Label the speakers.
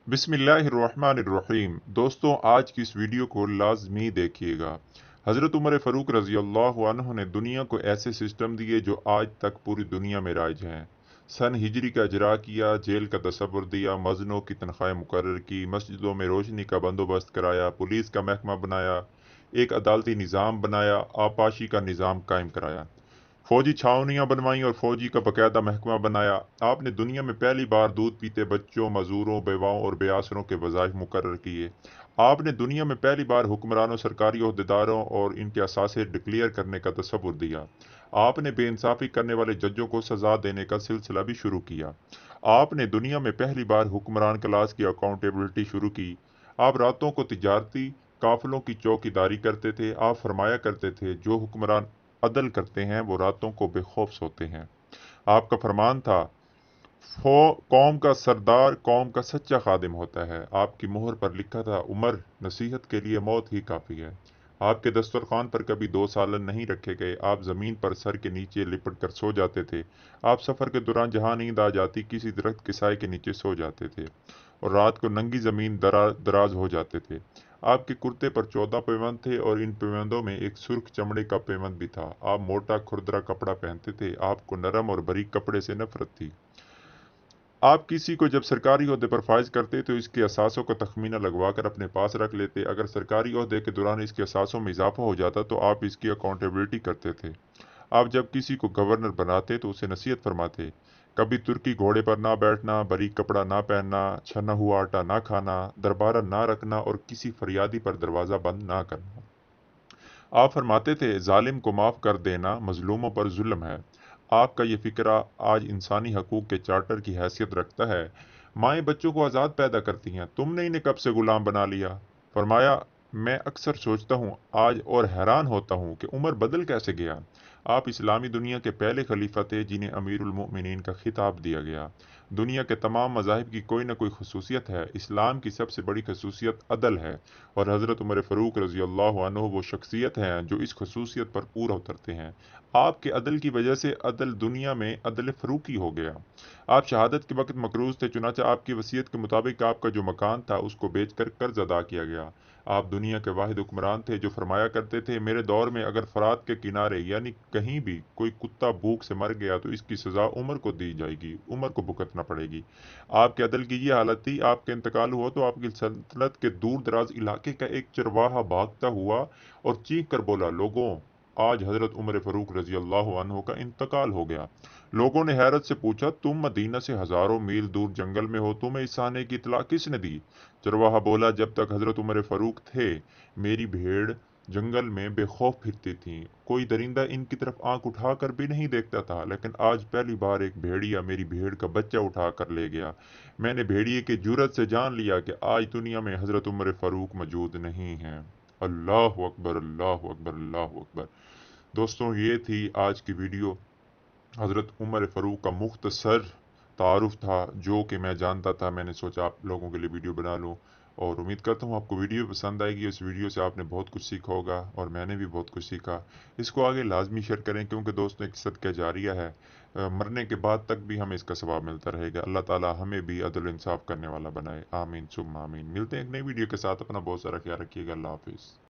Speaker 1: बिस्मिल्लाहिर्रहमानिर्रहीम। दोस्तों, आज की इस वीडियो को लाजमी देखिएगा। हज़रत उमर फ़ारूक रज़ी अल्लाह अन्हु ने दुनिया को ऐसे सिस्टम दिए जो आज तक पूरी दुनिया में राइज हैं। सन हिजरी का इजरा किया, जेल का तसव्वुर दिया, मजनों की तनख्वाहें मुकर्रर की, मस्जिदों में रोशनी का बंदोबस्त कराया, पुलिस का महकमा बनाया, एक अदालती निज़ाम बनाया, आपाशी का निज़ाम कायम कराया, फौजी छावनियां बनवाई और फौजी का बाकायदा महकमा बनाया। आपने दुनिया में पहली बार दूध पीते बच्चों, मजदूरों, बेवाओं और बेआसरों के वज़ाइफ मुकर्रर किए। आपने दुनिया में पहली बार हुक्मरानों, सरकारी ओहदेदारों और इनके असासे डिक्लेयर करने का तसव्वुर दिया। आपने बेइंसाफ़ी करने वाले जजों को सजा देने का सिलसिला भी शुरू किया। आपने दुनिया में पहली बार हुक्मरान क्लास की अकाउंटेबिलिटी शुरू की। आप रातों को तिजारती काफिलों की चौकीदारी करते थे। आप फरमाया करते थे, जो हुक्मरान अदल करते हैं वो रातों को बेखौफ सोते हैं। आपका फरमान था, कौम का सरदार कौम का सच्चा खादिम होता है। आपकी मोहर पर लिखा था, उमर नसीहत के लिए मौत ही काफ़ी है। आपके दस्तरखान पर कभी दो सालन नहीं रखे गए। आप ज़मीन पर सर के नीचे लिपट कर सो जाते थे। आप सफ़र के दौरान जहाँ नींद आ जाती किसी दरख्त के साए के नीचे सो जाते थे और रात को नंगी ज़मीन दराज हो जाते थे। आपके कुर्ते पर 14 पैबंद थे और इन पैबंदों में एक सुर्ख चमड़े का पैबंद भी था। आप मोटा खुरदरा कपड़ा पहनते थे। आपको नरम और बारीक कपड़े से नफरत थी। आप किसी को जब सरकारी ओहदे पर फाइज करते तो इसके असासों का तखमीना लगवा कर अपने पास रख लेते। अगर सरकारी ओहदे के दौरान इसके असासों में इजाफा हो जाता तो आप इसकी अकाउंटेबिलिटी करते थे। आप जब किसी को गवर्नर बनाते तो उसे नसीहत फरमाते, कभी तुर्की घोड़े पर ना बैठना, बारीक कपड़ा ना पहनना, छना हुआ आटा ना खाना, दरबारा ना रखना और किसी फरियादी पर दरवाज़ा बंद ना करना। आप फरमाते थे, जालिम को माफ़ कर देना मजलूमों पर जुल्म है। आपका ये फ़िक्रा आज इंसानी हकूक़ के चार्टर की हैसियत रखता है। माएँ बच्चों को आज़ाद पैदा करती हैं, तुमने इन्हें कब से गुलाम बना लिया। फरमाया, मैं अक्सर सोचता हूँ आज और हैरान होता हूँ कि उमर बदल कैसे गया। आप इस्लामी दुनिया के पहले खलीफा थे जिन्हें अमीरुल मोमिनीन का खिताब दिया गया। दुनिया के तमाम मज़ाहिब की कोई ना कोई खसूसियत है। इस्लाम की सबसे बड़ी खसूसियत अदल है और हज़रत उमर फ़ारूक रज़ी अल्लाह अन्हु वो शख्सियत हैं जो इस खसूसियत पर पूरा उतरते हैं। आपके अदल की वजह से अदल दुनिया में अदल फ़रूकी हो गया। आप शहादत के वक्त मकरूज़ थे, चुनांचे आपकी वसीयत के मुताबिक आपका जो मकान था उसको बेचकर कर्ज अदा किया गया। आप दुनिया के वाहिद हुक्मरान थे जो फरमाया करते थे, मेरे दौर में अगर फरात के किनारे यानी कहीं भी कोई कुत्ता भूख से मर गया तो इसकी सज़ा उमर को दी जाएगी, उमर को भुगतना पड़ेगी। आपके अदल की ये हालत थी, आपके इंतकाल हुआ तो आपकी सल्तनत के दूर दराज इलाके का एक चरवाहा भागता हुआ और चीख कर बोला, लोगों, आज हजरत उमर फ़ारूक रजी अल्लाह अन्हु का इंतकाल हो गया। लोगों ने हैरत से पूछा, तुम मदीना से हजारों मील दूर जंगल में हो, तुम्हें इस आने की इतला किसने दी। चरवाहा बोला, जब तक हजरत उमर फ़ारूक थे मेरी भेड़ जंगल में बेखौफ फिरती थी। कोई दरिंदा इनकी तरफ आंख उठाकर भी नहीं देखता था, लेकिन आज पहली बार एक भेड़िया मेरी भेड़ का बच्चा उठा कर ले गया। मैंने भेड़िए की जुर्रत से जान लिया कि आज दुनिया में हजरत उमर फ़ारूक मौजूद नहीं है। अल्लाह अकबर, अल्लाह अकबर, अल्लाह अकबर। दोस्तों, ये थी आज की वीडियो। हज़रत उमर फ़ारूक का मुख्तसर तारुफ था जो कि मैं जानता था। मैंने सोचा आप लोगों के लिए वीडियो बना लूँ और उम्मीद करता हूँ आपको वीडियो पसंद आएगी। इस वीडियो से आपने बहुत कुछ सीखा होगा और मैंने भी बहुत कुछ सीखा। इसको आगे लाजमी शेयर करें क्योंकि दोस्तों एक सदका जारिया है। मरने के बाद तक भी हमें इसका सवाब मिलता रहेगा। अल्लाह ताला हमें भी अदल इंसाफ करने वाला बनाए। आमीन सुम्मा आमीन। मिलते हैं एक नई वीडियो के साथ। अपना बहुत सारा ख्याल रखिएगा। अल्लाह हाफिज़।